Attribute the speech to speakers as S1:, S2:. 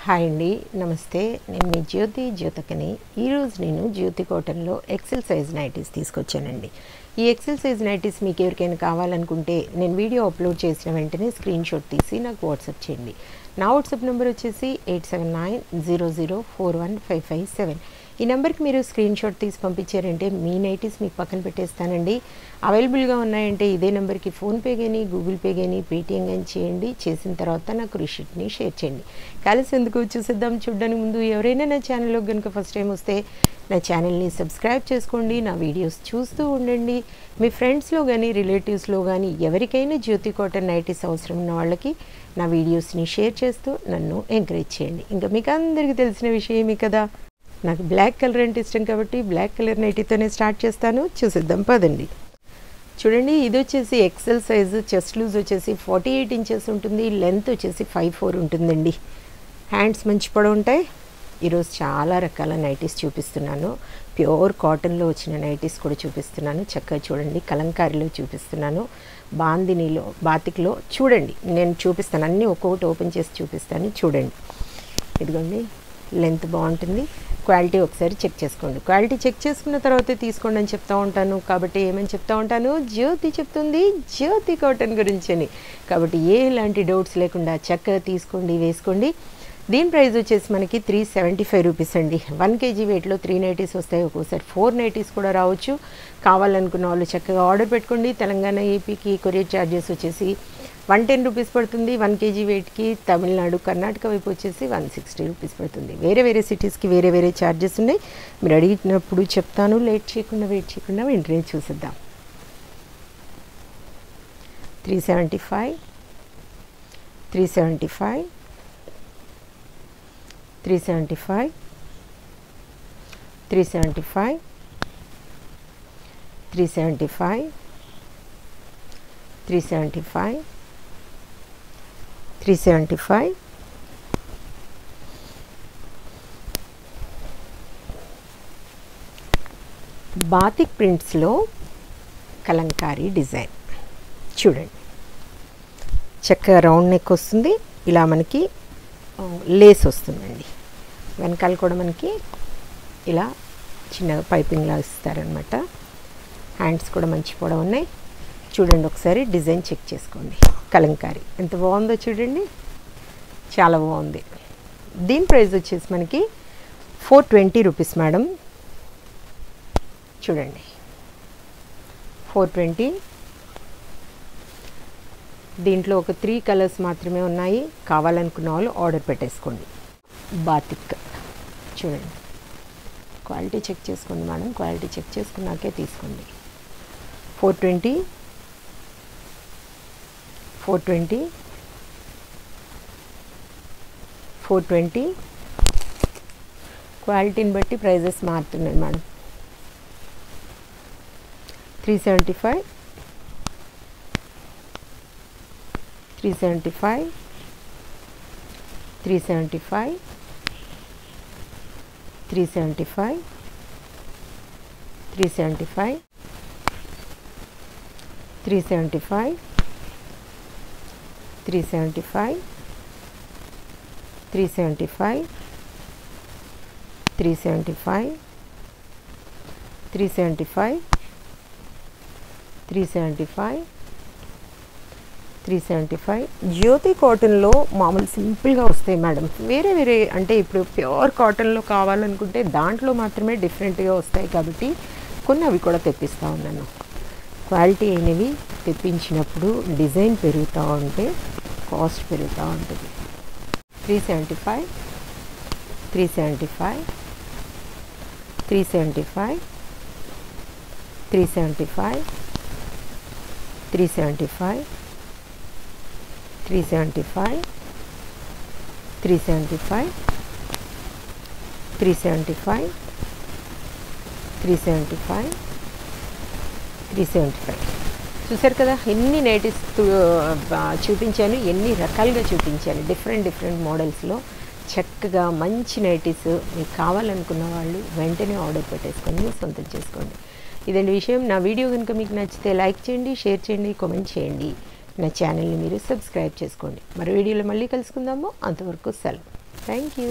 S1: Hi అండి, నమస్తే. నేను మీ జ్యోతికని. ఈరోజు నేను జ్యోతి కాటన్లో ఎక్సెల్ సైజ్ నైటీస్ తీసుకొచ్చానండి. ఈ ఎక్సెల్ సైజ్ నైటీస్ మీకు ఎవరికైనా కావాలనుకుంటే నేను వీడియో అప్లోడ్ చేసిన వెంటనే స్క్రీన్ షాట్ తీసి నాకు వాట్సాప్ చేయండి. నా వాట్సాప్ నెంబర్ వచ్చేసి 8790041557. ఈ నెంబర్కి మీరు స్క్రీన్ షాట్ తీసి పంపించారంటే మీ నైటీస్ మీకు పక్కన పెట్టేస్తానండి. అవైలబుల్గా ఉన్నాయంటే ఇదే నెంబర్కి ఫోన్పే కానీ గూగుల్ పే కానీ పేటిఎం కానీ చేయండి. చేసిన తర్వాత నాకు రిసిప్ట్ని షేర్ చేయండి. కలిసి ఎందుకు చూసేద్దాం. చూడడానికి ముందు ఎవరైనా నా ఛానల్లో కనుక ఫస్ట్ టైం వస్తే నా ఛానల్ని సబ్స్క్రైబ్ చేసుకోండి. నా వీడియోస్ చూస్తూ ఉండండి. మీ ఫ్రెండ్స్లో కానీ రిలేటివ్స్లో కానీ ఎవరికైనా జ్యోతి కాటన్ నైటీస్ అవసరం ఉన్న వాళ్ళకి నా వీడియోస్ని షేర్ చేస్తూ నన్ను ఎంకరేజ్ చేయండి. ఇంకా మీకు అందరికీ తెలిసిన విషయమే కదా, నాకు బ్లాక్ కలర్ అంటే ఇష్టం కాబట్టి బ్లాక్ కలర్ నైటీతోనే స్టార్ట్ చేస్తాను. చూసేద్దాం పదండి. చూడండి, ఇది వచ్చేసి ఎక్సెల్ సైజు. చెస్ట్ లూజ్ వచ్చేసి 48 ఇంచెస్ ఉంటుంది. లెంత్ వచ్చేసి 5'4" ఉంటుందండి. హ్యాండ్స్ మంచి పొడవు ఉంటాయి. ఈరోజు చాలా రకాల నైటీస్ చూపిస్తున్నాను. ప్యూర్ కాటన్లో వచ్చిన నైటీస్ కూడా చూపిస్తున్నాను. చక్కగా చూడండి. కలంకారీలో చూపిస్తున్నాను. బాందినీలో, బాతిక్లో చూడండి. నేను చూపిస్తాను, అన్నీ ఒక్కొక్కటి ఓపెన్ చేసి చూపిస్తాను. చూడండి, ఇదిగోండి. లెంత్ బాగుంటుంది. క్వాలిటీ ఒకసారి చెక్ చేసుకోండి. క్వాలిటీ చెక్ చేసుకున్న తర్వాతే తీసుకోండి అని చెప్తూ ఉంటాను. కాబట్టి ఏమని చెప్తూ ఉంటాను, జ్యోతి చెప్తుంది జ్యోతి కాటన్ గురించి అని. కాబట్టి ఎలాంటి డౌట్స్ లేకుండా చక్కగా తీసుకోండి, వేసుకోండి. దీని ప్రైస్ వచ్చేసి మనకి 375 రూపీస్ అండి. 1 kg వెయిట్లో 3 నైటీస్ వస్తాయి. ఒక్కోసారి 4 నైటీస్ కూడా రావచ్చు. కావాలనుకున్న వాళ్ళు చక్కగా ఆర్డర్ పెట్టుకోండి. తెలంగాణ, ఏపీకి కొరియర్ ఛార్జెస్ వచ్చేసి 110 రూపీస్ పడుతుంది. 1 kg వెయిట్కి. తమిళనాడు, కర్ణాటక వైపు వచ్చేసి 160 రూపీస్ పడుతుంది. వేరే వేరే సిటీస్కి వేరే వేరే ఛార్జెస్ ఉన్నాయి. మీరు అడిగినప్పుడు చెప్తాను. వెయిట్ చేయకుండా వెంటనే చూసేద్దాం. 375 375 375 375 375 375 375 బాతిక్ ప్రింట్స్లో కలంకారీ డిజైన్ చూడండి. చక్కగా రౌండ్ నెక్ వస్తుంది. ఇలా మనకి లేస్ వస్తుందండి. వెనకాల కూడా మనకి ఇలా చిన్నగా పైపింగ్లా ఇస్తారనమాట. హ్యాండ్స్ కూడా మంచి పొడవు ఉన్నాయి. చూడండి, ఒకసారి డిజైన్ చెక్ చేసుకోండి. కలంకారీ ఎంత బాగుందో చూడండి, చాలా బాగుంది. దీని ప్రైస్ వచ్చేసి మనకి 420 రూపీస్ మేడం. చూడండి, 420. దీంట్లో ఒక 3 కలర్స్ మాత్రమే ఉన్నాయి. కావాలనుకున్న వాళ్ళు ఆర్డర్ పెట్టేసుకోండి. బాతిక్ చూడండి. క్వాలిటీ చెక్ చేసుకోండి మేడం. క్వాలిటీ చెక్ చేసుకున్నాకే తీసుకోండి. 420 420 420. క్వాలిటీని బట్టి ప్రైజెస్ మారుతున్నాయి మేడం. 375 375 375 375 375 375 375 375 375 375 375 375. జ్యోతి కాటన్లో మామూలు సింపుల్గా వస్తాయి మేడం. వేరే వేరే అంటే ఇప్పుడు ప్యూర్ కాటన్లో కావాలనుకుంటే దాంట్లో మాత్రమే డిఫరెంట్గా వస్తాయి. కాబట్టి కొన్ని అవి కూడా తెప్పిస్తూ ఉన్నాను. క్వాలిటీ అయినవి తెప్పించినప్పుడు డిజైన్ పెరుగుతూ ఉంటే కాస్ట్ పెరుగుతూ ఉంటుంది. 375 375 375 375 375 375 375 375 375 375. చూసారు కదా, ఎన్ని నైటీస్ చూపించాను, ఎన్ని రకాలుగా చూపించాను. డిఫరెంట్ మోడల్స్లో చక్కగా మంచి నైటీస్ మీకు కావాలనుకున్న వాళ్ళు వెంటనే ఆర్డర్ పెట్టేసుకొని సొంతం చేసుకోండి. ఇదండి విషయం. నా వీడియో కనుక మీకు నచ్చితే లైక్ చేయండి, షేర్ చేయండి, కామెంట్ చేయండి. నా ఛానల్ని మీరు సబ్స్క్రైబ్ చేసుకోండి. మరో వీడియోలో మళ్ళీ కలుసుకుందాము. అంతవరకు సెలవు. Thank you.